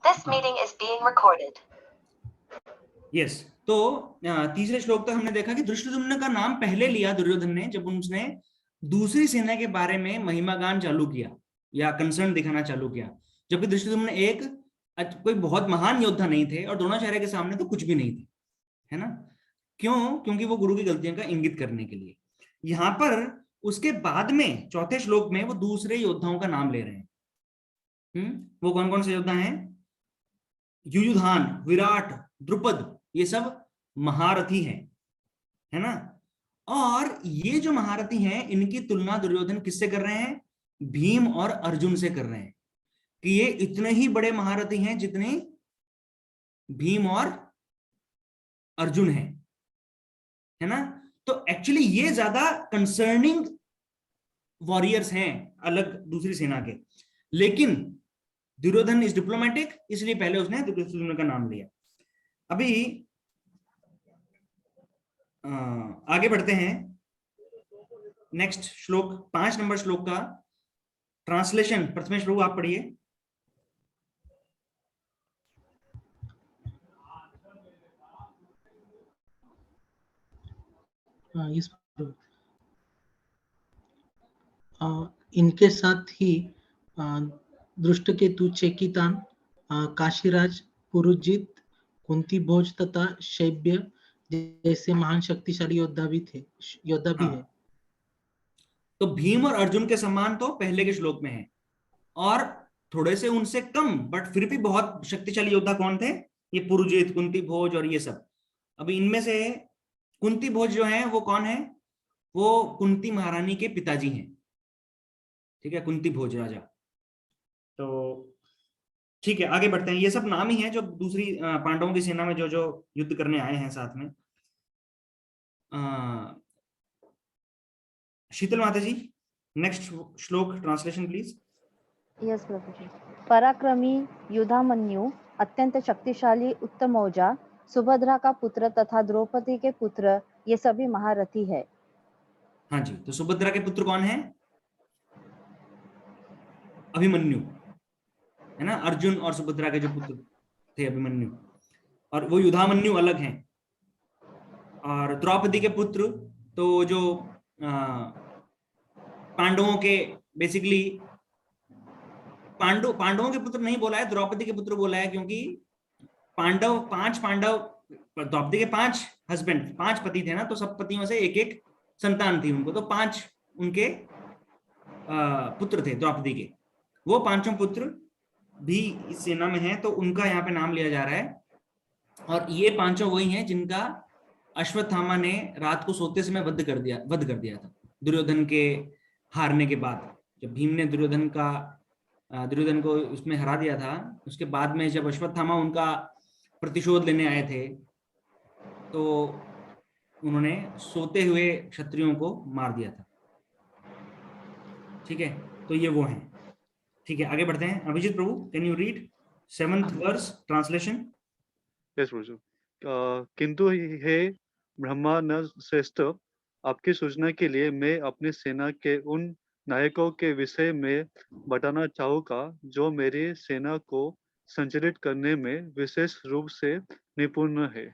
This meeting is being recorded. Yes. तो तीसरे श्लोक तक हमने देखा कि धृष्टद्युम्न का नाम पहले लिया दुर्योधन ने जब उसने दूसरी सेना के बारे में महिमागान चालू किया या कंसर्न दिखाना चालू किया, जबकि धृष्टद्युम्न एक कोई बहुत महान योद्धा नहीं थे और द्रोणाचार्य के सामने तो कुछ भी नहीं थे, है ना। क्यों? क्योंकि वो गुरु की गलतियों का इंगित करने के लिए। यहां पर उसके बाद में चौथे श्लोक में वो दूसरे योद्धाओं का नाम ले रहे हैं। वो कौन कौन से योद्धा हैं? युयुधान, विराट, द्रुपद, ये सब महारथी हैं, है ना। और ये जो महारथी हैं इनकी तुलना दुर्योधन किससे कर रहे हैं? भीम और अर्जुन से कर रहे हैं कि ये इतने ही बड़े महारथी हैं जितने भीम और अर्जुन हैं, है ना। तो एक्चुअली ये ज्यादा कंसर्निंग वॉरियर्स हैं अलग दूसरी सेना के, लेकिन दुर्योधन इज डिप्लोमेटिक, इसलिए पहले उसने दुर्योधन का नाम लिया। अभी आगे बढ़ते हैं। नेक्स्ट श्लोक 5 नंबर श्लोक का ट्रांसलेशन प्रथमेश प्रभु आप पढ़िए। इनके साथ ही दृष्टकेतु, चेकितान, काशीराज, पुरुजित, कुंती भोज तथा शैब्य जैसे महान शक्तिशाली योद्धा भी है। तो भीम और अर्जुन के समान तो पहले के श्लोक में है, और थोड़े से उनसे कम बट फिर भी बहुत शक्तिशाली योद्धा कौन थे? ये पुरुजित, कुंती भोज और ये सब। अभी इनमें से कुंती भोज जो है वो कौन है? वो कुंती महारानी के पिताजी हैं, ठीक है, कुंती भोज राजा। तो ठीक है, आगे बढ़ते हैं। ये सब नाम ही हैं जो दूसरी पांडवों की सेना में जो जो युद्ध करने आए हैं साथ में। शीतल माता जी, नेक्स्ट श्लोक ट्रांसलेशन प्लीज। यस प्रभु जी। पराक्रमी युधामन्यु, अत्यंत शक्तिशाली उत्तमौजा, सुभद्रा का पुत्र तथा द्रौपदी के पुत्र, ये सभी महारथी है। हाँ जी, तो सुभद्रा के पुत्र कौन है? अभिमन्यु, है ना। अर्जुन और सुभद्रा के जो पुत्र थे अभिमन्यु, और वो युधामन्यु अलग हैं। और द्रौपदी के पुत्र तो जो पांडवों के बेसिकली पांडवों के पुत्र नहीं बोला है, द्रौपदी के पुत्र बोला है, क्योंकि पांच पांडव द्रौपदी के 5 हस्बैंड, 5 पति थे ना, तो सब पतियों से एक एक संतान थी उनको, तो 5 उनके पुत्र थे द्रौपदी के। वो 5 पुत्र भी इस सेना में हैं, तो उनका यहाँ पे नाम लिया जा रहा है। और ये 5 वही हैं जिनका अश्वत्थामा ने रात को सोते समय वध कर दिया था दुर्योधन के हारने के बाद। जब भीम ने दुर्योधन को उसमें हरा दिया था, उसके बाद में जब अश्वत्थामा उनका प्रतिशोध लेने आए थे तो उन्होंने सोते हुए क्षत्रियों को मार दिया था, ठीक है। तो ये वो हैं, ठीक है। आगे बढ़ते हैं। Abhijit Prabhu, can you read 7th verse translation? Yes प्रभु। किंतु हे ब्रह्मानंद श्रेष्ठ, आपकी सूचना के लिए मैं अपनी सेना के उन नायकों के विषय में बताना चाहूँगा जो मेरी सेना को संचालित करने में विशेष रूप से निपुण है।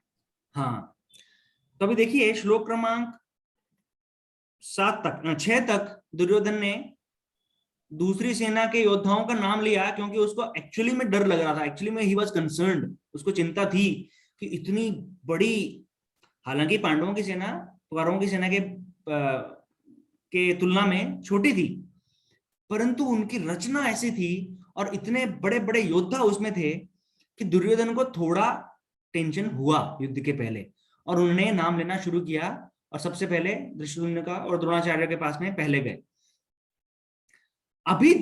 हाँ, तो अभी देखिए श्लोक क्रमांक 6 तक दुर्योधन ने दूसरी सेना के योद्धाओं का नाम लिया, क्योंकि उसको एक्चुअली में डर लग रहा था, एक्चुअली में ही वाज कंसर्न्ड, उसको चिंता थी कि इतनी बड़ी, हालांकि पांडवों की सेना कौरवों की सेना के तुलना में छोटी थी, परंतु उनकी रचना ऐसी थी और इतने बड़े बड़े योद्धा उसमें थे कि दुर्योधन को थोड़ा टेंशन हुआ युद्ध के पहले, और उन्होंने नाम लेना शुरू किया और सबसे पहले धृष्टद्युम्न का और द्रोणाचार्य के पास में पहले गए। अभी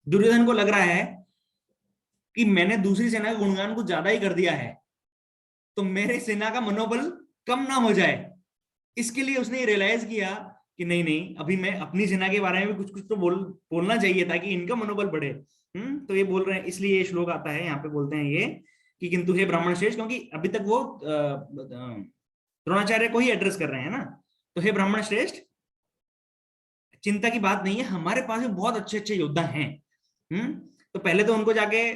दुर्योधन को लग रहा है कि मैंने दूसरी सेना के गुणगान को ज्यादा ही कर दिया है, तो मेरे सेना का मनोबल कम ना हो जाए, इसके लिए उसने रियलाइज किया कि नहीं, अभी मैं अपनी सेना के बारे में भी कुछ तो बोलना चाहिए ताकि इनका मनोबल बढ़े। तो ये बोल रहे हैं, इसलिए ये श्लोक आता है, यहाँ पे बोलते हैं ये कि किंतु हे ब्राह्मण श्रेष्ठ, क्योंकि अभी तक वो द्रोणाचार्य को ही एड्रेस कर रहे हैं ना। तो हे ब्राह्मण श्रेष्ठ, चिंता की बात नहीं है, हमारे पास भी बहुत अच्छे अच्छे योद्धा हैं। तो पहले तो उनको जाके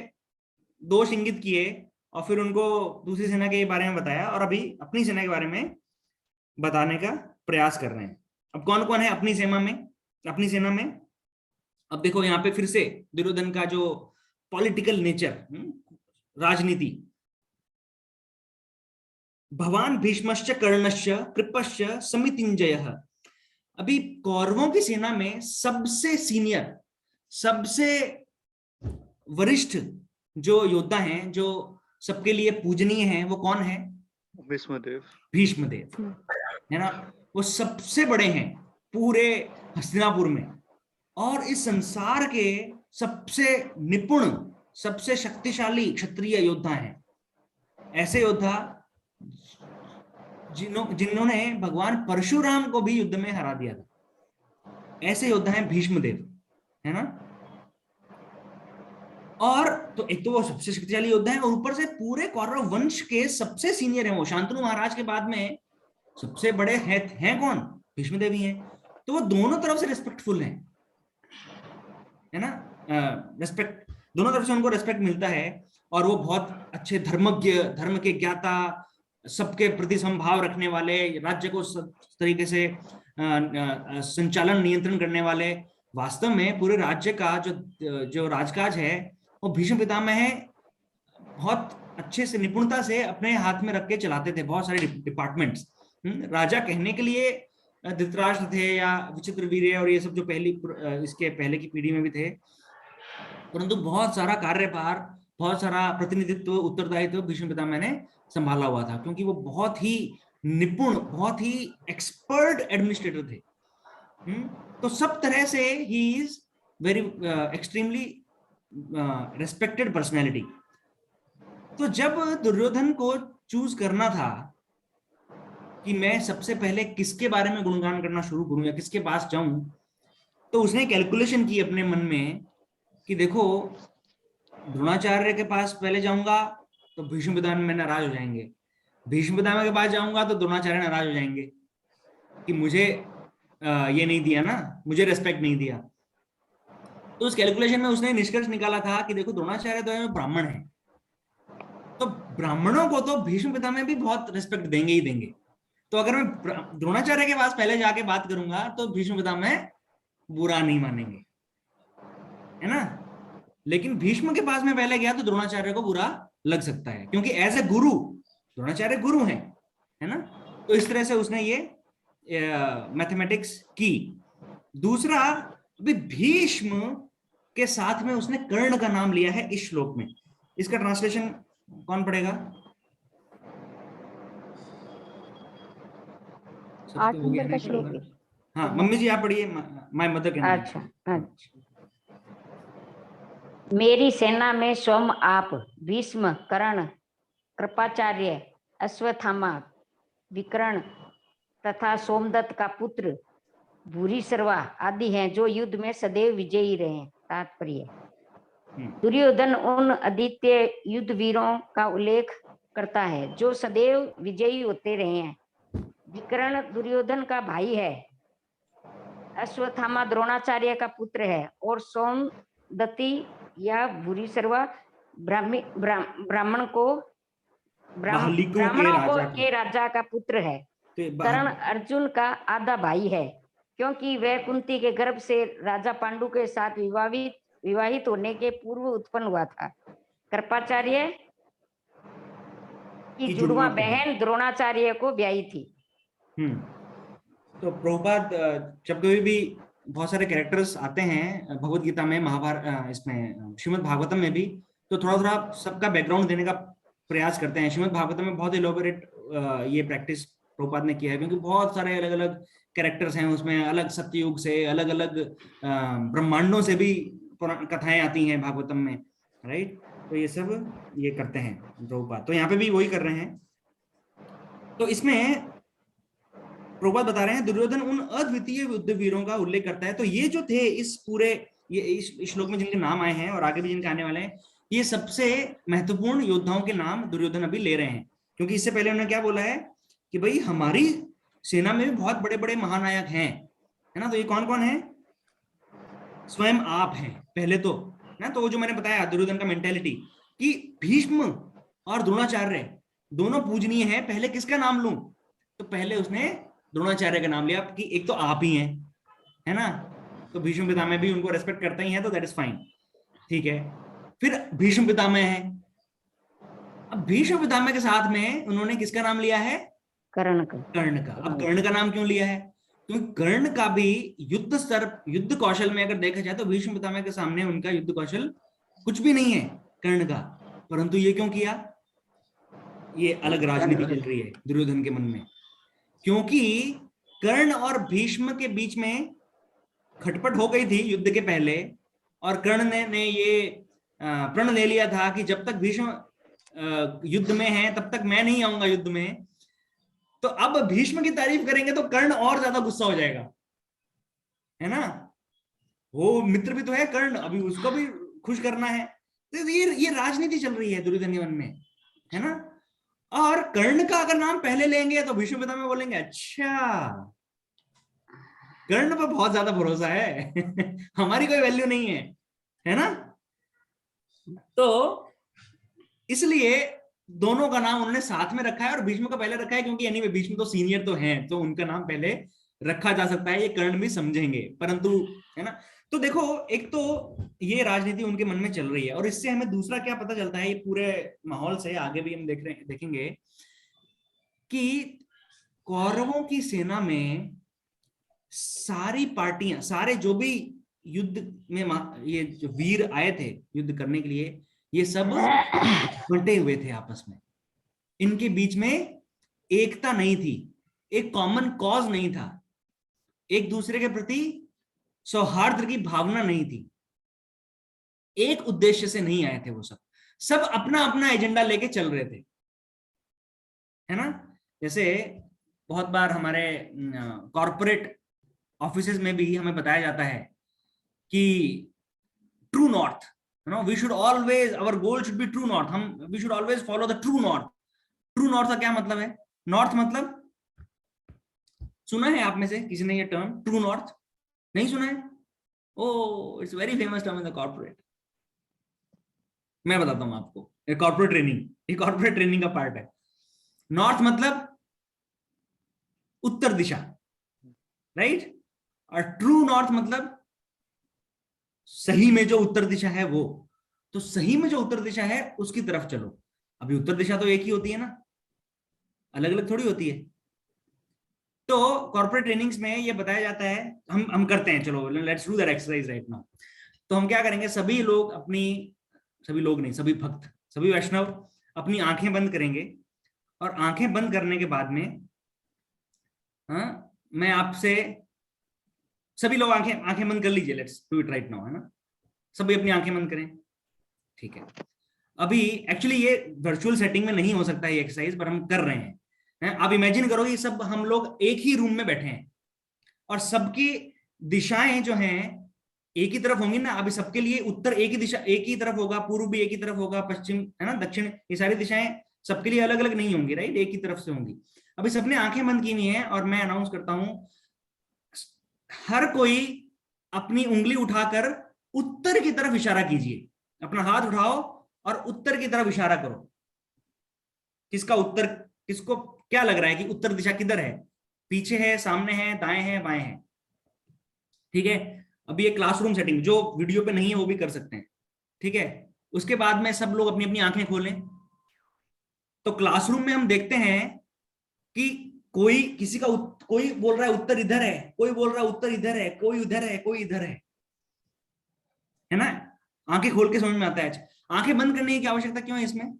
दोष इंगित किए और फिर उनको दूसरी सेना के बारे में बताया, और अभी अपनी सेना के बारे में बताने का प्रयास कर रहे हैं। अब कौन कौन है अपनी सेना में? अब देखो यहाँ पे फिर से दुर्योधन का जो पॉलिटिकल नेचर, राजनीति। भवान भीष्मश्च कर्णश्च कृपश्च समितिंजयः। अभी कौरवों की सेना में सबसे सीनियर, सबसे वरिष्ठ जो योद्धा हैं, जो सबके लिए पूजनीय हैं, वो कौन है? भीष्मदेव, है ना। वो सबसे बड़े हैं पूरे हस्तिनापुर में, और इस संसार के सबसे निपुण, सबसे शक्तिशाली क्षत्रिय योद्धा हैं। ऐसे योद्धा जिन्होंने भगवान परशुराम को भी युद्ध में हरा दिया था, ऐसे योद्धा हैं भीष्मदेव, है ना। और तो एक तो वो सबसे शक्तिशाली योद्धा है, और ऊपर से पूरे कौरव वंश के सबसे सीनियर हैं वो। शांतनु महाराज के बाद में सबसे बड़े हैं कौन? भीष्मदेव ही हैं। तो वो दोनों तरफ से रिस्पेक्टफुल हैं, है ना। रिस्पेक्ट, दोनों तरफ से उनको रिस्पेक्ट मिलता है, और वो बहुत अच्छे धर्मज्ञ, धर्म के ज्ञाता, सबके प्रति समभाव रखने वाले, राज्य को तरीके से संचालन नियंत्रण करने वाले। वास्तव में पूरे राज्य का जो राजकाज है वो भीष्म पितामह बहुत अच्छे से, निपुणता से अपने हाथ में रख के चलाते थे, बहुत सारे डिपार्टमेंट्स। राजा कहने के लिए धृतराष्ट्र थे या विचित्रवीर्य और ये सब जो इसके पहले की पीढ़ी में भी थे, परंतु बहुत सारा कार्यभार, बहुत सारा प्रतिनिधित्व, उत्तरदायित्व भीष्म पितामह ने संभाला हुआ था, क्योंकि वो बहुत ही निपुण, बहुत ही एक्सपर्ट एडमिनिस्ट्रेटर थे। तो सब तरह से he is very extremely respected personality. तो जब दुर्योधन को चूज करना था कि मैं सबसे पहले किसके बारे में गुणगान करना शुरू करूं या किसके पास जाऊं, तो उसने कैलकुलेशन की अपने मन में कि देखो, द्रोणाचार्य के पास पहले जाऊंगा तो भीष्म पितामह नाराज हो जाएंगे, भीष्म पितामह के पास जाऊंगा तो द्रोणाचार्य नाराज हो जाएंगे कि मुझे ये नहीं दिया ना, मुझे रेस्पेक्ट नहीं दिया। तो उस कैलकुलेशन में उसने निष्कर्ष निकाला था कि देखो, द्रोणाचार्य तो ब्राह्मण है, तो ब्राह्मणों को तो भीष्म पितामह भी बहुत रेस्पेक्ट देंगे ही देंगे। तो अगर मैं द्रोणाचार्य के पास पहले जाके बात करूंगा तो भीष्म पितामह बुरा नहीं मानेंगे, है ना। लेकिन भीष्म के पास में पहले गया तो द्रोणाचार्य को बुरा लग सकता है, क्योंकि एज ए गुरु द्रोणाचार्य गुरु हैं, है ना। तो इस तरह से उसने ये मैथमेटिक्स की। दूसरा, अभी भीष्म के साथ में उसने कर्ण का नाम लिया है इस श्लोक में। इसका ट्रांसलेशन कौन पढ़ेगा? 8 नंबर का श्लोक है। हाँ मम्मी जी आप पढ़िए, माय मदर के नाम। अच्छा। मेरी सेना में स्वयं आप, भीष्म, कर्ण, कृपाचार्य, अश्वत्थामा, विकर्ण तथा सोमदत्त का पुत्र भूरिश्रवा आदि हैं, जो युद्ध में सदैव विजयी रहे। तात्पर्य, दुर्योधन उन अद्वितीय युद्ध वीरों का उल्लेख करता है जो सदैव विजयी होते रहे हैं। विकर्ण दुर्योधन का भाई है, अश्वत्थामा द्रोणाचार्य का पुत्र है, और सोमदत्ती या भूरिश्रवा ब्राह्मणों के राजा का पुत्र है। कर्ण अर्जुन का आधा भाई है, क्योंकि वह कुंती के गर्भ से राजा पांडु के साथ विवाहित होने के पूर्व उत्पन्न हुआ था। कृपाचार्य की जुड़वा बहन द्रोणाचार्य को ब्याही थी। तो प्रभुपाद जब कभी भी बहुत सारे कैरेक्टर्स आते हैं भगवत गीता में, महाभारत, इसमें श्रीमद् भागवतम में भी, तो थोड़ा थोड़ा सबका बैकग्राउंड देने का प्रयास करते हैं। श्रीमद् भागवतम में बहुत इलोबरेट ये प्रैक्टिस प्रभुपाद ने किया है, क्योंकि बहुत सारे अलग अलग कैरेक्टर्स हैं उसमें, अलग सत्ययुग से, अलग अलग ब्रह्मांडों से भी कथाएं आती हैं भागवतम में, राइट। तो ये सब ये करते हैं प्रभुपाद, तो यहाँ पे भी वही कर रहे हैं। तो इसमें प्रभुपाद बता रहे हैं दुर्योधन उन अद्वितीय युद्ध वीरों का उल्लेख करता है। तो ये जो थे इस पूरे ये इस श्लोक में जिनके नाम आए हैं और आगे भी जिनके आने वाले हैं, ये सबसे महत्वपूर्ण योद्धाओं के नाम दुर्योधन अभी ले रहे हैं, क्योंकि इससे पहले उन्होंने क्या बोला है कि भाई हमारी सेना में भी बहुत बड़े बड़े महानायक हैं, है ना। तो ये कौन कौन है? स्वयं आप हैं पहले तो ना। तो वो जो मैंने बताया दुर्योधन का मेंटेलिटी कि भीष्म और द्रोणाचार्य दोनों पूजनीय हैं, पहले किसका नाम लूं? तो पहले उसने द्रोणाचार्य का नाम लिया कि एक तो आप ही हैं, है ना। तो भीष्म पितामह भी उनको रेस्पेक्ट करता ही है, तो दैट इज फाइन, ठीक है। फिर भीष्म पितामह है, अब भीष्म पितामह के साथ में उन्होंने किसका नाम लिया है? कर्ण का। कर्ण का। अब कर्ण का नाम क्यों लिया है? क्योंकि कर्ण का भी युद्ध स्तर, युद्ध कौशल में अगर देखा जाए तो भीष्म पितामह के सामने उनका युद्ध कौशल कुछ भी नहीं है कर्ण का। परंतु ये क्यों किया? ये अलग राजनीति चल रही है दुर्योधन के मन में, क्योंकि कर्ण और भीष्म के बीच में खटपट हो गई थी युद्ध के पहले, और कर्ण ने ये प्रण ले लिया था कि जब तक भीष्म युद्ध में है तब तक मैं नहीं आऊंगा युद्ध में। तो अब भीष्म की तारीफ करेंगे तो कर्ण और ज्यादा गुस्सा हो जाएगा, है ना। वो मित्र भी तो है कर्ण, अभी उसको भी खुश करना है। तो ये राजनीति चल रही है दुर्योधन के मन में, है ना। और कर्ण का अगर नाम पहले लेंगे तो भीष्म पितामह बोलेंगे अच्छा कर्ण पर बहुत ज्यादा भरोसा है हमारी कोई वैल्यू नहीं है ना। तो इसलिए दोनों का नाम उन्होंने साथ में रखा है, और भीष्म का पहले रखा है क्योंकि एनीवे भीष्म तो सीनियर तो हैं, तो उनका नाम पहले रखा जा सकता है, ये कर्ण भी समझेंगे, परंतु, है ना। तो देखो, एक तो ये राजनीति उनके मन में चल रही है, और इससे हमें दूसरा क्या पता चलता है, ये पूरे माहौल से आगे भी हम देखेंगे कि कौरवों की सेना में सारी पार्टियां, सारे जो भी युद्ध में ये जो वीर आए थे युद्ध करने के लिए, ये सब बंटे हुए थे आपस में। इनके बीच में एकता नहीं थी, एक कॉमन कॉज नहीं था, एक दूसरे के प्रति सौहार्द की भावना नहीं थी, एक उद्देश्य से नहीं आए थे वो सब अपना अपना एजेंडा लेके चल रहे थे, है ना। जैसे बहुत बार हमारे कॉर्पोरेट ऑफिसेज में भी हमें बताया जाता है कि true north, you know, we should always, our goal should be true north, we should always follow the true north. True north का क्या मतलब है? नॉर्थ मतलब सुना है आप में से किसी ने ये टर्म ट्रू नॉर्थ? नहीं सुना है? Oh, it's very famous term in the corporate. मैं बताता हूं आपको, कॉर्पोरेट ट्रेनिंग का पार्ट है। नॉर्थ मतलब उत्तर दिशा, राइट? और ट्रू नॉर्थ मतलब सही में जो उत्तर दिशा है वो। तो सही में जो उत्तर दिशा है उसकी तरफ चलो। अभी उत्तर दिशा तो एक ही होती है ना, अलग अलग थोड़ी होती है। तो कॉर्पोरेट ट्रेनिंग्स में ये बताया जाता है, हम करते हैं, चलो let's do that exercise right now. तो हम क्या करेंगे, सभी लोग सभी लोग नहीं, सभी भक्त, सभी वैष्णव अपनी आंखें बंद करेंगे, और आंखें बंद करने के बाद में मैं आपसे, सभी लोग आंखें बंद कर लीजिए, let's do it right now, है ना। सभी अपनी आंखें बंद करें, ठीक है। अभी एक्चुअली ये वर्चुअल सेटिंग में नहीं हो सकता ये एक्सरसाइज, पर हम कर रहे हैं। आप इमेजिन करो कि सब हम लोग एक ही रूम में बैठे हैं, और सबकी दिशाएं जो हैं एक ही तरफ होंगी ना। अभी सबके लिए उत्तर एक ही दिशा, एक ही तरफ होगा, पूर्व भी एक ही तरफ होगा, पश्चिम, है ना, दक्षिण, ये सारी दिशाएं सबके लिए अलग अलग नहीं होंगी, राइट, एक ही तरफ से होंगी। अभी सबने आंखें बंद की हुई हैं, और मैं अनाउंस करता हूं, हर कोई अपनी उंगली उठाकर उत्तर की तरफ इशारा कीजिए। अपना हाथ उठाओ और उत्तर की तरफ इशारा करो। किसका उत्तर, किसको क्या लग रहा है कि उत्तर दिशा किधर है? पीछे है, सामने है, दाएं है, बाएं है? ठीक है। अभी ये क्लासरूम सेटिंग, जो वीडियो पे नहीं है वो भी कर सकते हैं, ठीक है। उसके बाद में सब लोग अपनी अपनी आंखें खोलें। तो क्लासरूम में हम देखते हैं कि कोई बोल रहा है उत्तर इधर है, कोई बोल रहा है उत्तर इधर है, कोई उधर है, कोई इधर है ना। आंखें खोल के समझ में आता है। आंखें बंद करने की आवश्यकता क्यों है इसमें?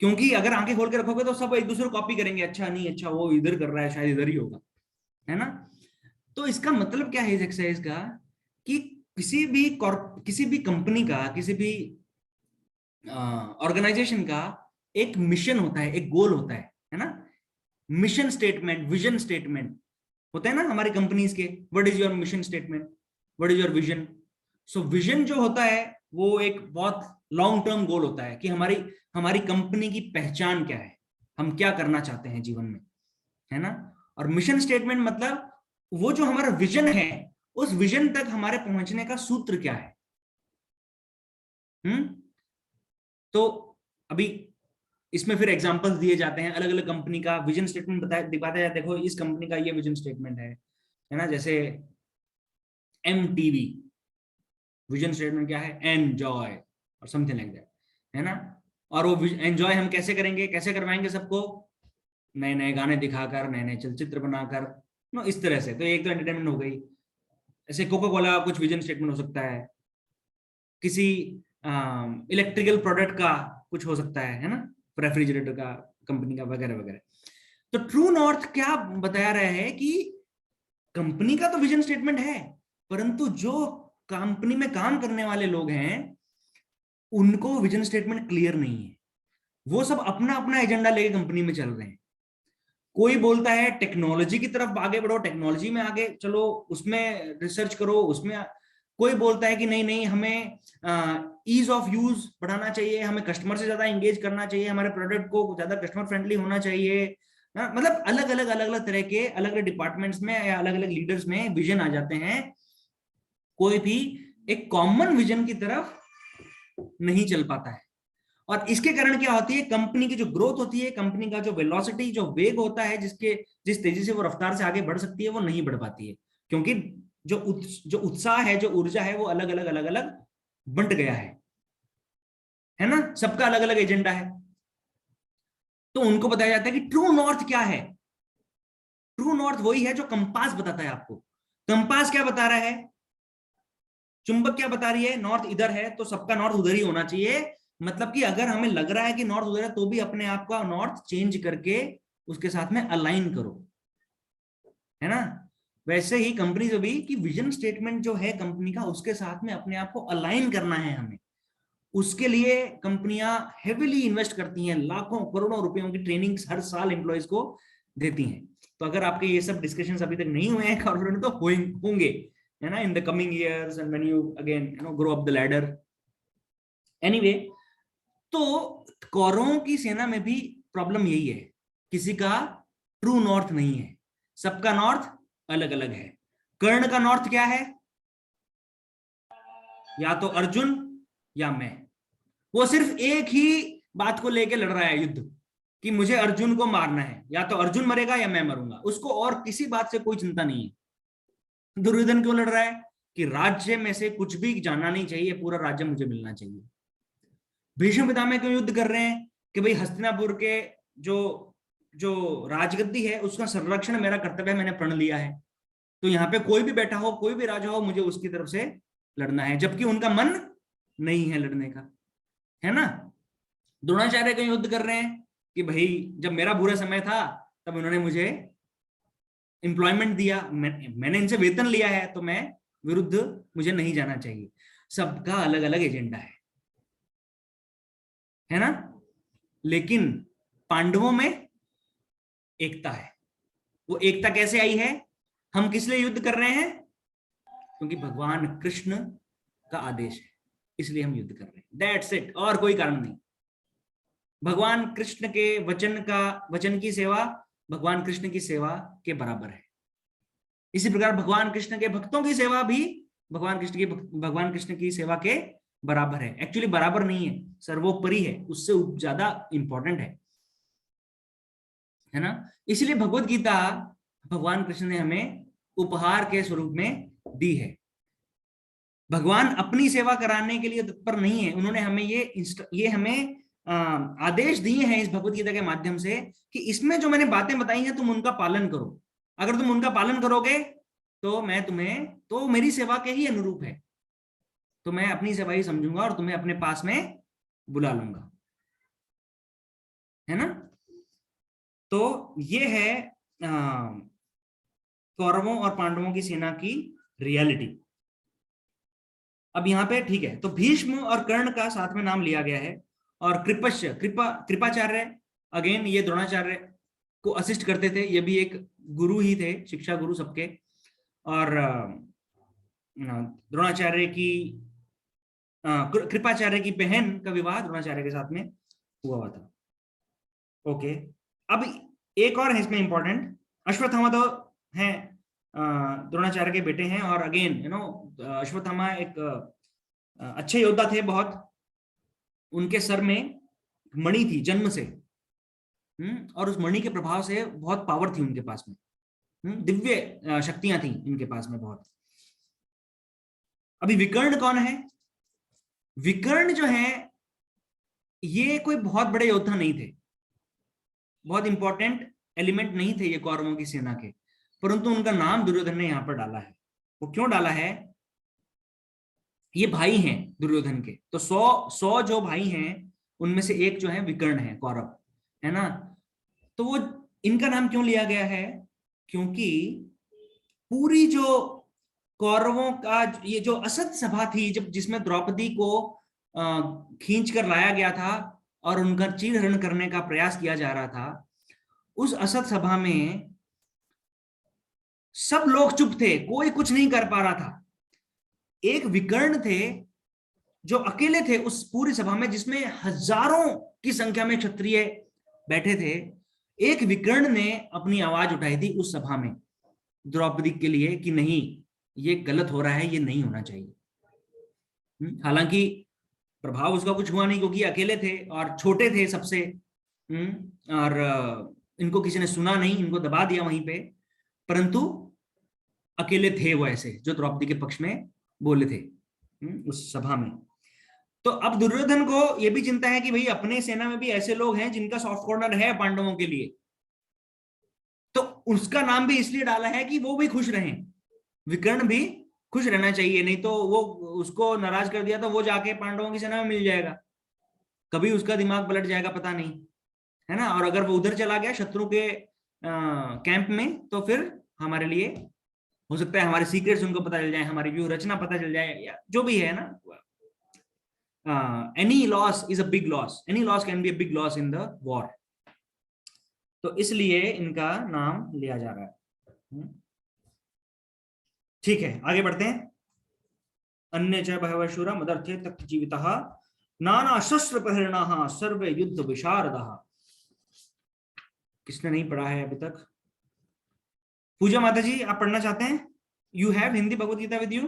क्योंकि अगर आंखें खोल के रखोगे तो सब एक दूसरे को कॉपी करेंगे, अच्छा नहीं, अच्छा वो इधर कर रहा है, शायद इधर ही होगा, है ना। तो इसका मतलब क्या है इस एक्सरसाइज का, कि किसी भी कंपनी का, किसी भी ऑर्गेनाइजेशन का एक मिशन होता है, एक गोल होता है ना। मिशन स्टेटमेंट, विजन स्टेटमेंट होता है ना हमारी कंपनीज के। What is your mission statement, what is your vision? So vision जो होता है वो एक बहुत लॉन्ग टर्म गोल होता है कि हमारी कंपनी की पहचान क्या है, हम क्या करना चाहते हैं जीवन में, है ना। और मिशन स्टेटमेंट मतलब वो जो हमारा विजन है उस विजन तक हमारे पहुंचने का सूत्र क्या है। तो अभी इसमें फिर एग्जांपल्स दिए जाते हैं, अलग अलग कंपनी का विजन स्टेटमेंट दिखाते हैं, देखो इस कंपनी का ये विजन स्टेटमेंट है ना। जैसे MTV विजन स्टेटमेंट क्या है, एंजॉय और समथिंग लाइक दैट, है ना। और वो एंजॉय हम कैसे करेंगे, कैसे करवाएंगे सबको, नए नए गाने दिखाकर, नए नए चलचित्र बनाकर, नो इस तरह से। तो एक तो एंटरटेनमेंट हो गई। ऐसे कोका कोला कुछ विजन स्टेटमेंट हो सकता है, किसी इलेक्ट्रिकल प्रोडक्ट का कुछ हो सकता है ना, रेफ्रिजरेटर का, कंपनी का वगैरह वगैरह। तो ट्रू नॉर्थ क्या बताया रहा है कि कंपनी का तो विजन स्टेटमेंट है, परंतु जो कंपनी में काम करने वाले लोग हैं उनको विजन स्टेटमेंट क्लियर नहीं है। वो सब अपना अपना एजेंडा लेके कंपनी में चल रहे हैं। कोई बोलता है टेक्नोलॉजी की तरफ आगे बढ़ो, टेक्नोलॉजी में आगे चलो, उसमें रिसर्च करो, उसमें। कोई बोलता है कि नहीं नहीं, हमें ईज ऑफ यूज बढ़ाना चाहिए, हमें कस्टमर से ज्यादा एंगेज करना चाहिए, हमारे प्रोडक्ट को ज्यादा कस्टमर फ्रेंडली होना चाहिए। मतलब अलग अलग तरह के अलग अलग डिपार्टमेंट्स में या अलग अलग लीडर्स में विजन आ जाते हैं। कोई भी एक कॉमन विजन की तरफ नहीं चल पाता है। और इसके कारण क्या होती है, कंपनी की जो ग्रोथ होती है, कंपनी का जो वेलोसिटी, जो वेग होता है, जिस तेजी से वो रफ्तार से आगे बढ़ सकती है, वो नहीं बढ़ पाती है, क्योंकि जो उत्साह है, जो ऊर्जा है, वो अलग अलग बंट गया है ना। सबका अलग अलग एजेंडा है। तो उनको बताया जाता है कि ट्रू नॉर्थ क्या है। ट्रू नॉर्थ वही है जो कंपास बताता है आपको। कंपास क्या बता रहा है, चुंबक क्या बता रही है, नॉर्थ इधर है तो सबका नॉर्थ उधर ही होना चाहिए। मतलब कि अगर हमें लग रहा है कि नॉर्थ उधर है तो भी अपने आप का नॉर्थ चेंज करके उसके साथ में अलाइन करो, है ना। वैसे ही कंपनी जो भी कि विजन स्टेटमेंट जो है कंपनी का, उसके साथ में अपने आप को अलाइन करना है हमें। उसके लिए कंपनियां हेविली इन्वेस्ट करती हैं, लाखों करोड़ों रुपयों की ट्रेनिंग्स हर साल एम्प्लॉयज को देती हैं। तो अगर आपके ये सब डिस्कशंस अभी तक नहीं हुए हैं कॉर्पोरेट में, तो होंगे, है ना, in the coming years and when you again grow up the ladder. Anyway, तो कौरवों की सेना में भी प्रॉब्लम यही है, किसी का ट्रू नॉर्थ नहीं है, सबका नॉर्थ अलग अलग है। कर्ण का नॉर्थ क्या है, या तो अर्जुन या मैं। वो सिर्फ एक ही बात को लेकर लड़ रहा है युद्ध, कि मुझे अर्जुन को मारना है, या तो अर्जुन मरेगा या मैं मरूंगा। उसको और किसी बात से कोई चिंता नहीं है। दुर्योधन क्यों लड़ रहा है, कि राज्य में से कुछ भी जाना नहीं चाहिए, पूरा राज्य मुझे मिलना चाहिए। भीष्म पितामह क्यों युद्ध कर रहे हैं, कि भाई हस्तिनापुर के जो राजगद्दी है उसका संरक्षण मेरा कर्तव्य है, मैंने प्रण लिया है। तो यहाँ पे कोई भी बैठा हो, कोई भी राजा हो, मुझे उसकी तरफ से लड़ना है, जबकि उनका मन नहीं है लड़ने का, है ना। द्रोणाचार्य क्यों युद्ध कर रहे हैं, कि भाई जब मेरा बुरा समय था तब उन्होंने मुझे एम्प्लॉयमेंट दिया, मैंने इनसे वेतन लिया है, तो मैं विरुद्ध मुझे नहीं जाना चाहिए। सबका अलग अलग एजेंडा है ना। लेकिन पांडवों में एकता है। वो एकता कैसे आई है, हम किस लिए युद्ध कर रहे हैं, क्योंकि भगवान कृष्ण का आदेश है, इसलिए हम युद्ध कर रहे हैं। दैट्स इट, और कोई कारण नहीं। भगवान कृष्ण के वचन की सेवा भगवान कृष्ण की सेवा के बराबर है। इसी प्रकार भगवान कृष्ण के भक्तों की सेवा भी भगवान कृष्ण की सेवा के बराबर है। एक्चुअली बराबर नहीं है, सर्वोपरि है, उससे ज्यादा इंपॉर्टेंट है ना। इसलिए भगवत गीता भगवान कृष्ण ने हमें उपहार के स्वरूप में दी है। भगवान अपनी सेवा कराने के लिए तत्पर नहीं है, उन्होंने हमें ये हमें आदेश दिए हैं इस भगवत गीता के माध्यम से, कि इसमें जो मैंने बातें बताई हैं तुम उनका पालन करो। अगर तुम उनका पालन करोगे तो मैं तुम्हें, तो मेरी सेवा के ही अनुरूप है, तो मैं अपनी सेवा ही समझूंगा और तुम्हें अपने पास में बुला लूंगा, है ना। तो ये है कौरवों और पांडवों की सेना की रियलिटी। अब यहाँ पे ठीक है, तो भीष्म और कर्ण का साथ में नाम लिया गया है, और कृपाचार्य अगेन ये द्रोणाचार्य को असिस्ट करते थे, ये भी एक गुरु ही थे, शिक्षा गुरु सबके। और द्रोणाचार्य की कृपाचार्य की बहन का विवाह द्रोणाचार्य के साथ में हुआ था। ओके, अब एक और है इसमें इंपॉर्टेंट, अश्वत्थामा तो है द्रोणाचार्य के बेटे हैं। और अगेन अश्वत्थामा एक अच्छे योद्धा थे बहुत। उनके सर में मणि थी जन्म से, और उस मणि के प्रभाव से बहुत पावर थी उनके पास में, दिव्य शक्तियां थी इनके पास में बहुत। अभी विकर्ण कौन है? विकर्ण जो है ये कोई बहुत बड़े योद्धा नहीं थे, बहुत इंपॉर्टेंट एलिमेंट नहीं थे ये कौरवों की सेना के, परंतु उनका नाम दुर्योधन ने यहां पर डाला है। वो क्यों डाला है? ये भाई हैं दुर्योधन के, तो 100 जो भाई हैं उनमें से एक जो है विकर्ण है, कौरव है ना। तो वो इनका नाम क्यों लिया गया है? क्योंकि पूरी जो कौरवों का ये जो असत सभा थी, जब जिसमें द्रौपदी को खींच कर लाया गया था और उनका चीरहरण करने का प्रयास किया जा रहा था, उस असत सभा में सब लोग चुप थे, कोई कुछ नहीं कर पा रहा था। एक विकर्ण थे जो अकेले थे उस पूरी सभा में, जिसमें हजारों की संख्या में क्षत्रिय बैठे थे। एक विकर्ण ने अपनी आवाज उठाई थी उस सभा में द्रौपदी के लिए कि नहीं, ये गलत हो रहा है, ये नहीं होना चाहिए। हालांकि प्रभाव उसका कुछ हुआ नहीं, क्योंकि अकेले थे और छोटे थे सबसे, और इनको किसी ने सुना नहीं, इनको दबा दिया वहीं पे। परंतु अकेले थे वो ऐसे जो द्रौपदी के पक्ष में बोले थे उस सभा में। तो अब दुर्योधन को यह भी चिंता है कि भाई अपने सेना में भी ऐसे लोग हैं जिनका सॉफ्ट कॉर्नर है पांडवों के लिए, तो उसका नाम भी इसलिए डाला है कि वो भी खुश रहें, विकर्ण भी खुश रहना चाहिए। नहीं तो वो उसको नाराज कर दिया तो वो जाके पांडवों की सेना में मिल जाएगा, कभी उसका दिमाग पलट जाएगा पता नहीं, है ना। और अगर वो उधर चला गया शत्रु के कैंप में, तो फिर हमारे लिए हो सकता है हमारे सीक्रेट्स उनको पता चल जाए, हमारी व्यू रचना पता चल जाए, या जो भी है ना। any loss is a big loss, any loss can be a big loss in the war। तो इसलिए इनका नाम लिया जा रहा है। ठीक है, आगे बढ़ते हैं। अन्य च बहवः शूरा मदर्थे तक्त जीवितः नाना शस्त्र प्रहरणाः सर्वे युद्ध विशारदाः। किसने नहीं पढ़ा है अभी तक? पूजा माता जी, आप पढ़ना चाहते हैं? You have Hindi Bhagavad Gita with you?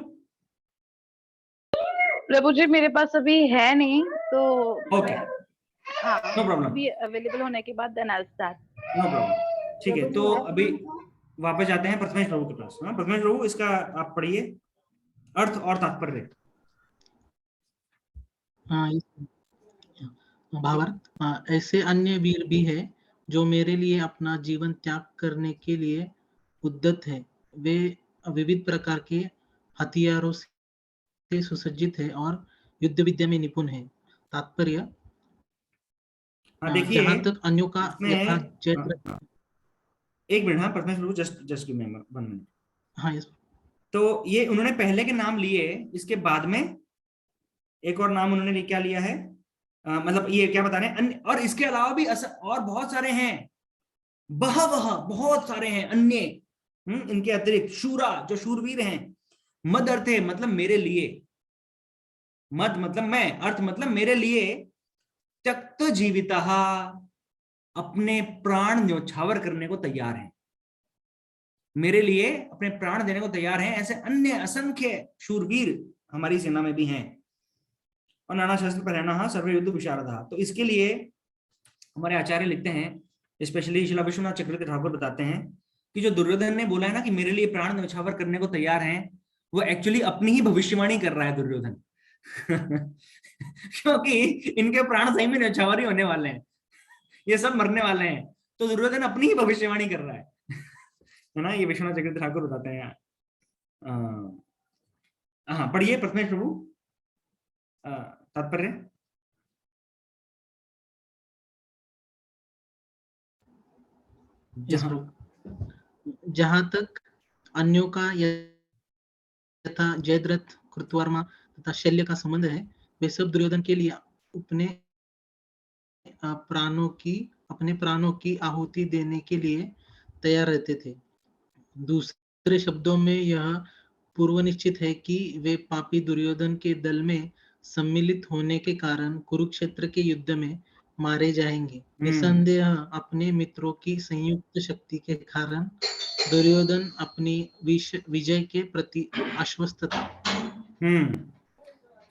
प्रभु जी मेरे पास अभी है नहीं, तो ओके, हाँ, नो प्रॉब्लम, अभी अवेलेबल होने के बाद then I will start. No problem. ठीक है, तो अभी वापस जाते हैं प्रथमेश प्रभु के पास। हाँ, प्रथमेश प्रभु, इसका आप पढ़िए अर्थ और तात्पर्य। भावार्थ, ऐसे अन्य वीर भी है जो मेरे लिए अपना जीवन त्याग करने के लिए उद्यत है। वे विविध प्रकार के हथियारों से सुसज्जित है और युद्ध विद्या में निपुण है। तात्पर्य, देखिए जहां तक अन्यों का यथा एक मिनट, हाँ प्रथमेश प्रभु, जस्ट गिव मी 1 मिनट। हाँ, तो ये उन्होंने पहले के नाम लिए, इसके बाद में एक और नाम उन्होंने क्या लिया है, मतलब ये क्या बता रहे हैं, और इसके अलावा भी और बहुत सारे हैं, बहुत सारे हैं अन्य, इनके अतिरिक्त। शूरा, जो शूरवीर हैं। मद अर्थ है मतलब मेरे लिए, मद मतलब मैं, अर्थ मतलब मेरे लिए। त्यक्त जीविता, अपने प्राण न्योछावर करने को तैयार हैं, मेरे लिए अपने प्राण देने को तैयार हैं। ऐसे अन्य असंख्य शूरवीर हमारी सेना में भी हैं। और नाना शस्त्र प्रहरणाः सर्वे युद्ध विशारदाः। तो इसके लिए हमारे आचार्य लिखते हैं, स्पेशली शिला विश्वनाथ चक्रवर्ती ठाकुर बताते हैं कि जो दुर्योधन ने बोला है ना कि मेरे लिए प्राण न्योछावर करने को तैयार हैं, वो एक्चुअली अपनी ही भविष्यवाणी कर रहा है दुर्योधन। क्योंकि इनके प्राण सही में न्योछावर ही होने वाले हैं, ये सब मरने वाले हैं, तो दुर्योधन अपनी ही भविष्यवाणी कर रहा है ना। ये विश्वनाथ चक्रवर्ती ठाकुर बताते हैं। हाँ, पढ़िए प्रथमेश प्रभु तात्पर्य। जहां तक अन्यों का यथा जयद्रथ, कृतवर्मा तथा शल्य का संबंध है, वे सब दुर्योधन के लिए अपने प्राणों की आहुति देने के लिए तैयार रहते थे। दूसरे शब्दों में यह पूर्व निश्चित है कि वे पापी दुर्योधन के दल में सम्मिलित होने के कारण कुरुक्षेत्र के युद्ध में मारे जाएंगे। निसंदेह अपने मित्रों की संयुक्त शक्ति के कारण दुर्योधन अपनी विजय के प्रति आश्वस्त था।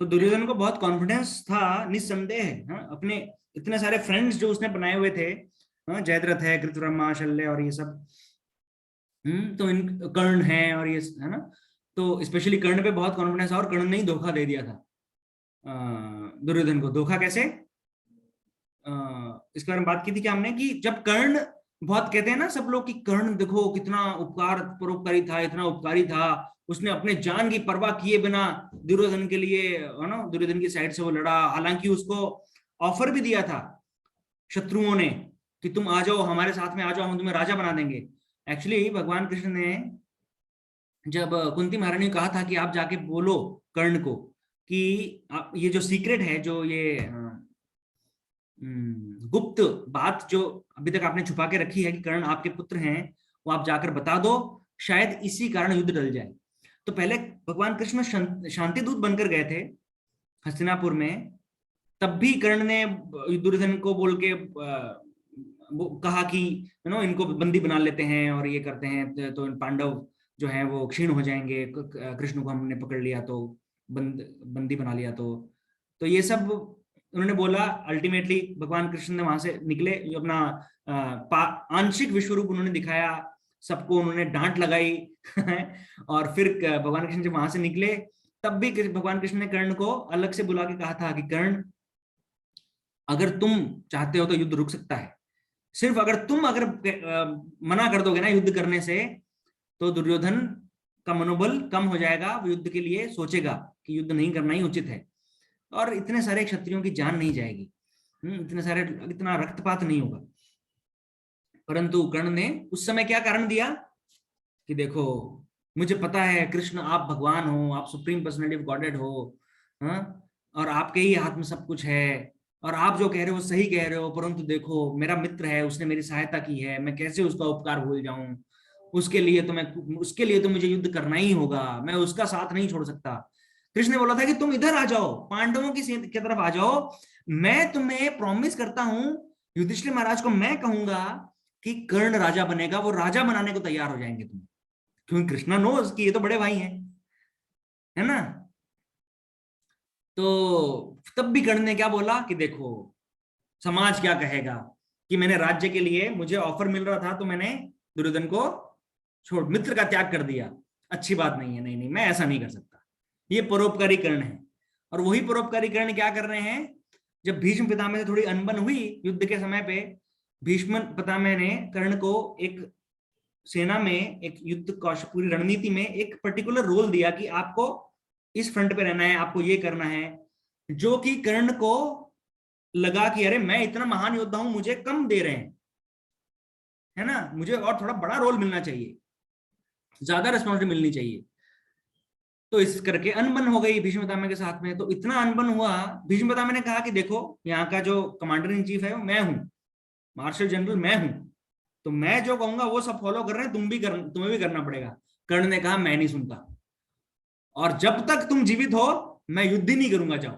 तो दुर्योधन को बहुत कॉन्फिडेंस था, निस्संदेह। हाँ, अपने इतने सारे फ्रेंड्स जो उसने बनाए हुए थे, हाँ, जयद्रथ है, कृतवर्मा, शल्य और ये सब, तो इन कर्ण है और ये है ना, तो स्पेशली कर्ण पे बहुत कॉन्फिडेंस था। और कर्ण ने ही धोखा दे दिया था दुर्योधन को। धोखा कैसे, इसके बारे में बात की थी क्या हमने, कि जब कर्ण, बहुत कहते हैं ना सब लोग कि कर्ण देखो कितना परोपकारी था, इतना उपकारी था, उसने अपने जान की परवाह किए बिना दुर्योधन के लिए, है ना, दुर्योधन की साइड से वो लड़ा। हालांकि उसको ऑफर भी दिया था शत्रुओं ने कि तुम आ जाओ हमारे साथ में, आ जाओ, हम तुम्हें राजा बना देंगे। एक्चुअली भगवान कृष्ण ने जब कुंती महारानी ने कहा था कि आप जाके बोलो कर्ण को कि आप ये जो सीक्रेट है, जो ये गुप्त बात जो अभी तक आपने छुपा के रखी है कि कर्ण आपके पुत्र हैं, वो आप जाकर बता दो, शायद इसी कारण युद्ध टल जाए। तो पहले भगवान कृष्ण शांति दूत बनकर गए थे हस्तिनापुर में, तब भी कर्ण ने दुर्योधन को बोल के कहा कि इनको बंदी बना लेते हैं और ये करते हैं तो पांडव जो हैं वो क्षीण हो जाएंगे, कृष्ण को हमने पकड़ लिया तो बंदी बना लिया तो ये सब उन्होंने बोला। अल्टीमेटली भगवान कृष्ण ने वहां से निकले, जो अपना आंशिक विश्वरूप उन्होंने दिखाया, सबको उन्होंने डांट लगाई और फिर भगवान कृष्ण जब वहां से निकले, तब भी भगवान कृष्ण ने कर्ण को अलग से बुला के कहा था कि कर्ण, अगर तुम चाहते हो तो युद्ध रुक सकता है, सिर्फ अगर तुम मना कर दोगे ना युद्ध करने से, तो दुर्योधन का मनोबल कम हो जाएगा, वो युद्ध के लिए सोचेगा कि युद्ध नहीं करना ही उचित है, और इतने सारे क्षत्रियों की जान नहीं जाएगी, इतना रक्तपात नहीं होगा। परंतु कर्ण ने उस समय क्या कारण दिया कि देखो मुझे पता है कृष्ण आप भगवान हो, आप सुप्रीम पर्सनैलिटी ऑफ गॉडेड हो, और आपके ही हाथ में सब कुछ है, और आप जो कह रहे हो सही कह रहे हो, परंतु देखो मेरा मित्र है, उसने मेरी सहायता की है, मैं कैसे उसका उपकार भूल जाऊं, उसके लिए तो मुझे युद्ध करना ही होगा, मैं उसका साथ नहीं छोड़ सकता। कृष्ण ने बोला था कि तुम इधर आ जाओ, पांडवों की तरफ आ जाओ, मैं तुम्हें प्रॉमिस करता हूं, युधिष्ठिर महाराज को मैं कहूंगा कि कर्ण राजा बनेगा, वो राजा बनाने को तैयार हो जाएंगे तुम, क्योंकि कृष्णा नोज कि ये तो बड़े भाई हैं, है ना। तो तब भी कर्ण ने क्या बोला कि देखो समाज क्या कहेगा कि मैंने राज्य के लिए, मुझे ऑफर मिल रहा था तो मैंने दुर्योधन को छोड़, मित्र का त्याग कर दिया, अच्छी बात नहीं है, नहीं मैं ऐसा नहीं कर सकता, ये परोपकारी कर्ण है। और वही परोपकारी कर्ण क्या कर रहे हैं, जब भीष्म पितामह से थोड़ी अनबन हुई युद्ध के समय पे, भीष्म पितामह ने कर्ण को एक सेना में, एक युद्ध कौशल पूरी रणनीति में एक पर्टिकुलर रोल दिया कि आपको इस फ्रंट पे रहना है, आपको ये करना है, जो कि कर्ण को लगा कि अरे मैं इतना महान योद्धा हूं, मुझे कम दे रहे हैं, है ना, मुझे और थोड़ा बड़ा रोल मिलना चाहिए, ज्यादा रिस्पॉन्सिबिलिटी मिलनी चाहिए। तो इस करके अनबन हो गई भीष्म पितामह के साथ में। तो इतना अनबन हुआ, भीष्म पितामह ने कहा कि देखो यहाँ का जो कमांडर इन चीफ है वो मैं हूं, मार्शल जनरल मैं हूं, तो मैं जो कहूंगा वो सब फॉलो कर रहे हैं, तुम्हें भी करना पड़ेगा। कर्ण ने कहा मैं नहीं सुनता, और जब तक तुम जीवित हो मैं युद्ध ही नहीं करूंगा, जाओ।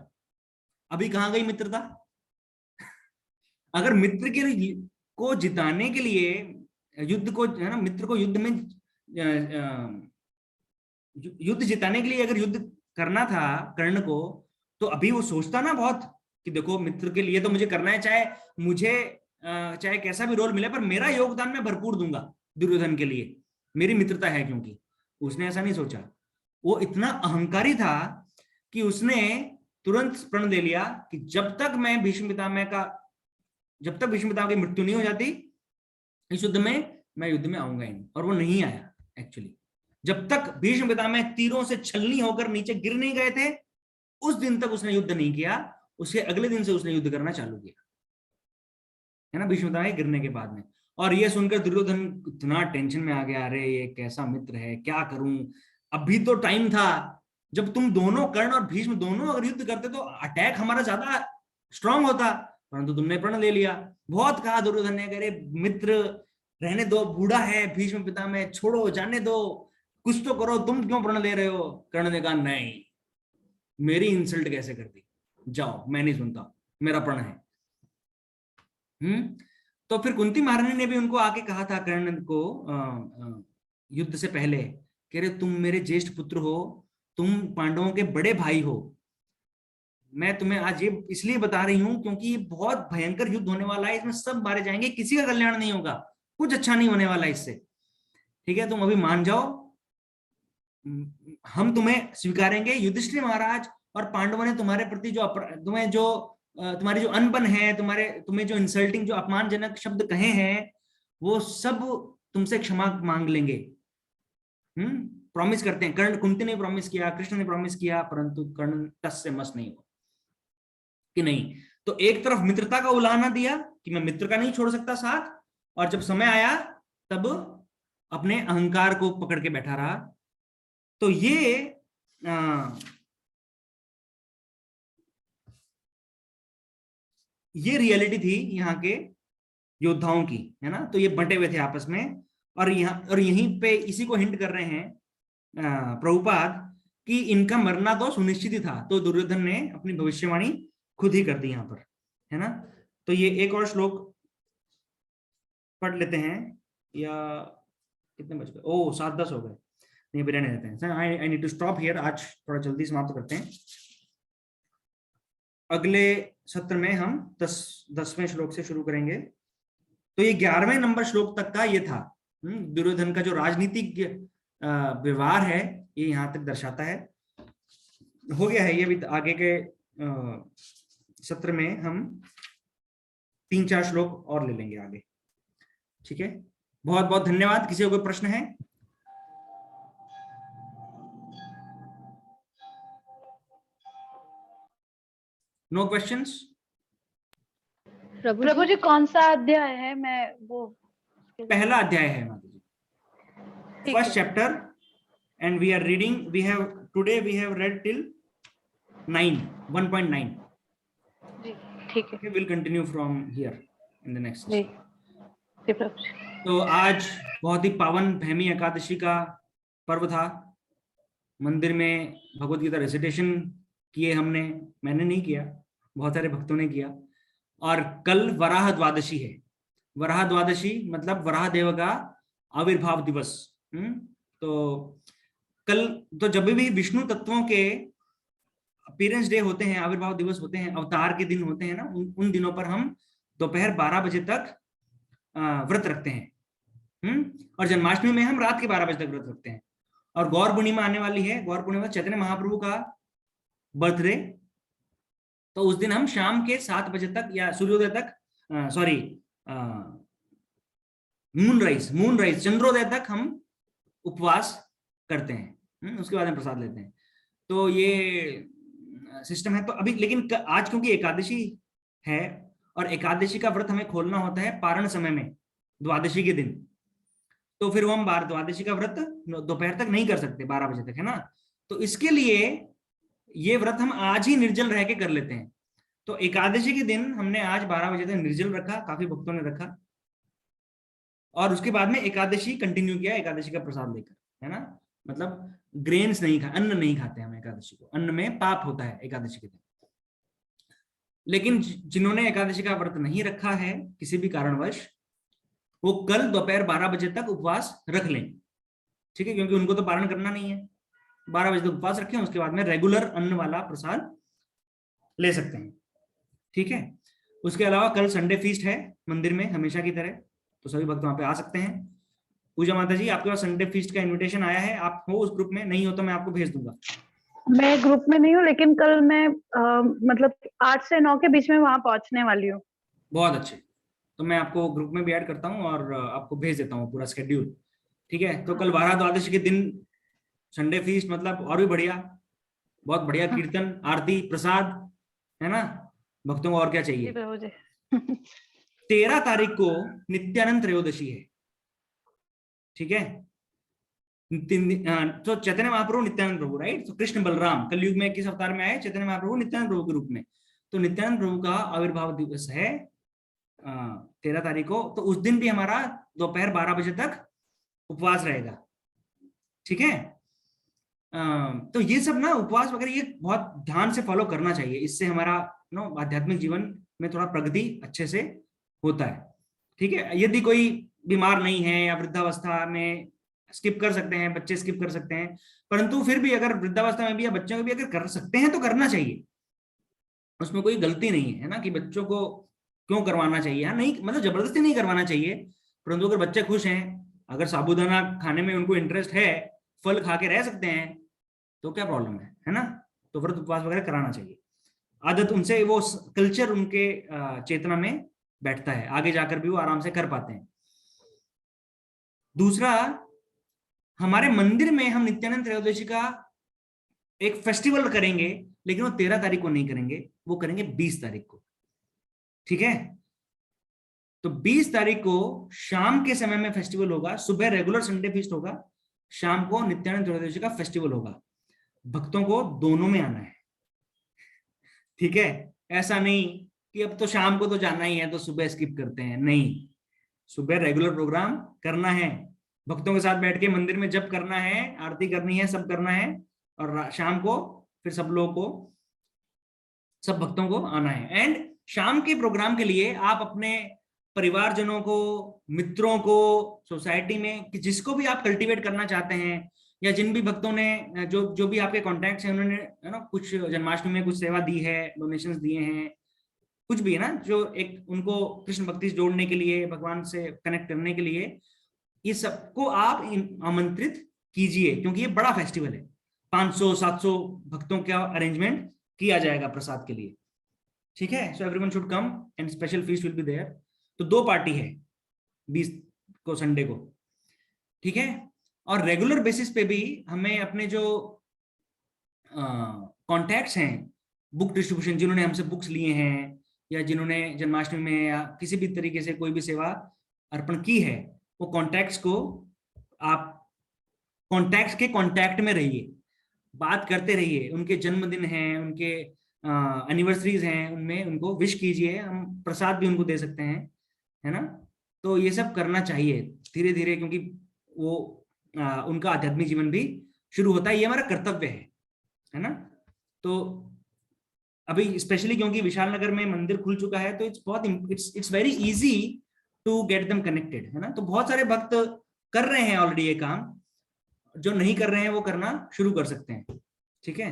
अभी कहां गई मित्रता? अगर मित्र के को जिताने के लिए युद्ध को, है ना, मित्र को युद्ध में युद्ध जिताने के लिए अगर युद्ध करना था कर्ण को, तो अभी वो सोचता ना बहुत कि देखो मित्र के लिए तो मुझे करना है, चाहे कैसा भी रोल मिले, पर मेरा योगदान मैं भरपूर दूंगा दुर्योधन के लिए, मेरी मित्रता है। क्योंकि उसने ऐसा नहीं सोचा, वो इतना अहंकारी था कि उसने तुरंत प्रण ले लिया कि जब तक भीष्म पितामह की मृत्यु नहीं हो जाती इस युद्ध में, मैं युद्ध में आऊंगा ही नहीं। और वो नहीं आया एक्चुअली, जब तक भीष्म पितामह तीरों से छलनी होकर नीचे गिर नहीं गए थे, उस दिन तक उसने युद्ध नहीं किया। उसके अगले दिन से उसने युद्ध करना चालू किया, है ना, भीष्म पितामह गिरने के बाद में। और ये सुनकर दुर्योधन इतना टेंशन में आ गया, अरे ये कैसा मित्र है, क्या करूं, अभी तो टाइम था जब तुम दोनों, कर्ण और भीष्म दोनों अगर युद्ध करते तो अटैक हमारा ज्यादा स्ट्रांग होता, परंतु तुमने प्रण ले लिया। बहुत कहा दुर्योधन ने, अरे मित्र रहने दो, बूढ़ा है भीष्म पितामह, छोड़ो, जाने दो, कुछ तो करो, तुम क्यों प्रण ले रहे हो? कर्ण ने कहा नहीं, मेरी इंसल्ट कैसे कर दी, जाओ, मैं नहीं सुनता, मेरा प्रण है। तो फिर कुंती महारानी ने भी उनको आके कहा था कर्ण को युद्ध से पहले, कह रहे तुम मेरे ज्येष्ठ पुत्र हो, तुम पांडवों के बड़े भाई हो, मैं तुम्हें आज ये इसलिए बता रही हूं क्योंकि ये बहुत भयंकर युद्ध होने वाला है, इसमें सब मारे जाएंगे, किसी का कल्याण नहीं होगा, कुछ अच्छा नहीं होने वाला इससे, ठीक है, तुम अभी मान जाओ, हम तुम्हें स्वीकारेंगे। युधिष्ठिर महाराज और पांडवों ने तुम्हारे प्रति जो तुम्हारी जो अनबन है, तुम्हें जो इंसल्टिंग, जो अपमानजनक शब्द कहे हैं, वो सब तुमसे क्षमा मांग लेंगे। प्रॉमिस करते हैं। कर्ण, कुंती ने प्रॉमिस किया, कृष्ण ने प्रॉमिस किया, परंतु कर्ण टस से मस नहीं हुआ कि नहीं। तो एक तरफ मित्रता का उलाहना दिया कि मैं मित्र का नहीं छोड़ सकता साथ, और जब समय आया तब अपने अहंकार को पकड़ के बैठा रहा। तो ये रियलिटी थी यहाँ के योद्धाओं की, है ना। तो ये बंटे हुए थे आपस में, और यहीं पे इसी को हिंट कर रहे हैं प्रभुपाद कि इनका मरना तो सुनिश्चित ही था। तो दुर्योधन ने अपनी भविष्यवाणी खुद ही कर दी यहाँ पर, है ना। तो ये एक और श्लोक पढ़ लेते हैं, या कितने बज गए? ओ 7:10 हो गए, नहीं भी रहने देते हैं। I need to stop here, आज थोड़ा जल्दी समाप्त करते हैं। अगले सत्र में हम 10वें श्लोक से शुरू करेंगे। तो ये 11वें नंबर श्लोक तक का ये था। दुर्योधन का जो राजनीतिक व्यवहार है ये यहाँ तक दर्शाता है। हो गया है ये भी। आगे के सत्र में हम 3-4 श्लोक और ले लेंगे आगे, ठीक है। बहुत बहुत धन्यवाद। किसी को कोई प्रश्न है? Know questions? प्रभु जी कौन सा अध्याय है? मैं वो पहला अध्याय है माता जी, first chapter, and we are reading, today we have read till 1.9। ठीक है, will continue from here in the next. प्रभु जी। तो आज बहुत ही पावन भैमी एकादशी का पर्व था। मंदिर में भगवत गीता रेसिटेशन किए हमने, मैंने नहीं किया, बहुत सारे भक्तों ने किया। और कल वराह द्वादशी है। वराह द्वादशी मतलब वराह देव का आविर्भाव दिवस। तो कल तो जब भी विष्णु तत्वों के अपीयरेंस डे होते हैं, आविर्भाव दिवस होते हैं, अवतार के दिन होते हैं ना, उन दिनों पर हम दोपहर 12 बजे तक व्रत रखते हैं। और जन्माष्टमी में हम रात के 12 बजे तक व्रत रखते हैं। और गौर पूर्णिमा आने वाली है। गौर पूर्णिमा चैतन्य महाप्रभु का बर्थडे, तो उस दिन हम शाम के 7 बजे तक या सूर्योदय तक, मूनराइज चंद्रोदय तक हम उपवास करते हैं। उसके बाद हम प्रसाद लेते हैं। तो ये सिस्टम है। तो अभी लेकिन आज क्योंकि एकादशी है और एकादशी का व्रत हमें खोलना होता है पारण समय में, द्वादशी के दिन, तो फिर वो हम द्वादशी का व्रत दोपहर तक नहीं कर सकते, 12 बजे तक, है ना। तो इसके लिए ये व्रत हम आज ही निर्जल रह के कर लेते हैं। तो एकादशी के दिन हमने आज 12 बजे तक निर्जल रखा, काफी भक्तों ने रखा, और उसके बाद में एकादशी कंटिन्यू किया, एकादशी का प्रसाद लेकर, है ना। मतलब ग्रेन्स नहीं खा, अन्न नहीं खाते हम एकादशी को, अन्न में पाप होता है एकादशी के दिन। लेकिन जिन्होंने एकादशी का व्रत नहीं रखा है किसी भी कारणवश, वो कल दोपहर 12 बजे तक उपवास रख लें, ठीक है, क्योंकि उनको तो पारण करना नहीं है। 12 बजे तक उपवास रखें, उसके बाद में रेगुलर अन्न वाला प्रसाद ले सकते हैं, ठीक है। उसके अलावा कल संडे फीस्ट है मंदिर में हमेशा की तरह, तो सभी भक्त वहां पे आ सकते हैं। पूजा माता जी, आपके पास संडे फीस्ट का इनविटेशन आया है, आप हो उस ग्रुप में? नहीं हो तो मैं आपको भेज दूंगा। मैं ग्रुप में नहीं हूँ, लेकिन कल मैं मतलब 8 से 9 के बीच में वहां पहुंचने वाली हूँ। बहुत अच्छे, तो मैं आपको ग्रुप में भी ऐड करता हूँ और आपको भेज देता हूँ पूरा शेड्यूल, ठीक है। तो कल वराह द्वादशी के दिन संडे फीस्ट, मतलब और भी बढ़िया, बहुत बढ़िया कीर्तन, आरती, प्रसाद, है ना। भक्तों को और क्या चाहिए। 13 तारीख को नित्यानंद त्रयोदशी है, ठीक है। तो चैतन्य महाप्रभु नित्यानंद प्रभु, राइट। तो कृष्ण बलराम कलयुग में किस अवतार में आए? चैतन्य महाप्रभु नित्यानंद प्रभु के रूप में। तो नित्यानंद प्रभु का आविर्भाव दिवस है 13 तारीख को। तो उस दिन भी हमारा दोपहर 12 बजे तक उपवास रहेगा, ठीक है। तो ये सब ना उपवास वगैरह ये बहुत ध्यान से फॉलो करना चाहिए। इससे हमारा आध्यात्मिक जीवन में थोड़ा प्रगति अच्छे से होता है। ठीक है, यदि कोई बीमार नहीं है या वृद्धावस्था में स्किप कर सकते हैं, बच्चे स्किप कर सकते हैं, परंतु फिर भी अगर वृद्धावस्था में भी या बच्चों को भी अगर कर सकते हैं तो करना चाहिए, उसमें कोई गलती नहीं है ना, कि बच्चों को क्यों करवाना चाहिए। नहीं मतलब जबरदस्ती नहीं करवाना चाहिए, परंतु अगर बच्चे खुश हैं, अगर साबूदाना खाने में उनको इंटरेस्ट है, फल खा के रह सकते हैं, तो क्या प्रॉब्लम है ना। तो व्रत उपवास वगैरह कराना चाहिए। आदत उनसे वो कल्चर उनके चेतना में बैठता है, आगे जाकर भी वो आराम से कर पाते हैं। दूसरा, हमारे मंदिर में हम नित्यानंद त्रयोदशी का एक फेस्टिवल करेंगे, लेकिन वो 13 तारीख को नहीं करेंगे, वो करेंगे 20 तारीख को। ठीक है, तो 20 तारीख को शाम के समय में फेस्टिवल होगा, सुबह रेगुलर संडे फीस्ट होगा, शाम को नित्यानंद त्रयोदशी का फेस्टिवल होगा। भक्तों को दोनों में आना है। ठीक है, ऐसा नहीं कि अब तो शाम को तो जाना ही है तो सुबह स्किप करते हैं, नहीं, सुबह रेगुलर प्रोग्राम करना है, भक्तों के साथ बैठ के मंदिर में जप करना है, आरती करनी है, सब करना है, और शाम को फिर सब लोगों को, सब भक्तों को आना है। एंड शाम के प्रोग्राम के लिए आप अपने परिवारजनों को, मित्रों को, सोसाइटी में कि जिसको भी आप कल्टीवेट करना चाहते हैं, या जिन भी भक्तों ने जो भी आपके कॉन्टैक्ट्स हैं, उन्होंने है ना कुछ जन्माष्टमी में कुछ सेवा दी है, डोनेशंस दिए हैं, कुछ भी है ना, जो एक उनको कृष्ण भक्ति से जोड़ने के लिए, भगवान से कनेक्ट करने के लिए, ये सबको आप आमंत्रित कीजिए, क्योंकि ये बड़ा फेस्टिवल है। 500-700 भक्तों का अरेंजमेंट किया जाएगा प्रसाद के लिए। ठीक है, so everyone should come and special feast will be there. तो 2 पार्टी है 20 को संडे को। ठीक है, और रेगुलर बेसिस पे भी हमें अपने जो कॉन्टैक्ट्स हैं, बुक डिस्ट्रीब्यूशन, जिन्होंने हमसे बुक्स लिए हैं, या जिन्होंने जन्माष्टमी में या किसी भी तरीके से कोई भी सेवा अर्पण की है, वो कॉन्टैक्ट्स को आप कॉन्टैक्ट्स के कॉन्टैक्ट में रहिए, बात करते रहिए, उनके जन्मदिन हैं, उनके एनिवर्सरीज हैं, उनमें उनको विश कीजिए, हम प्रसाद भी उनको दे सकते हैं, है ना। तो ये सब करना चाहिए धीरे धीरे, क्योंकि वो उनका आध्यात्मिक जीवन भी शुरू होता है, ये हमारा कर्तव्य है ना। तो अभी स्पेशली क्योंकि विशाल नगर में मंदिर खुल चुका है, तो it's very easy to get them connected, है ना। तो बहुत सारे भक्त कर रहे हैं ऑलरेडी ये काम, जो नहीं कर रहे हैं वो करना शुरू कर सकते हैं। ठीक है,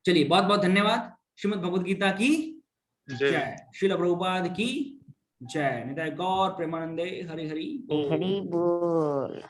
चलिए, बहुत बहुत धन्यवाद। श्रीमद् भगवद गीता की जय, श्रील प्रभुपाद की जय, निताय गौर प्रेमानंदे, हरि हरि हरि बोल।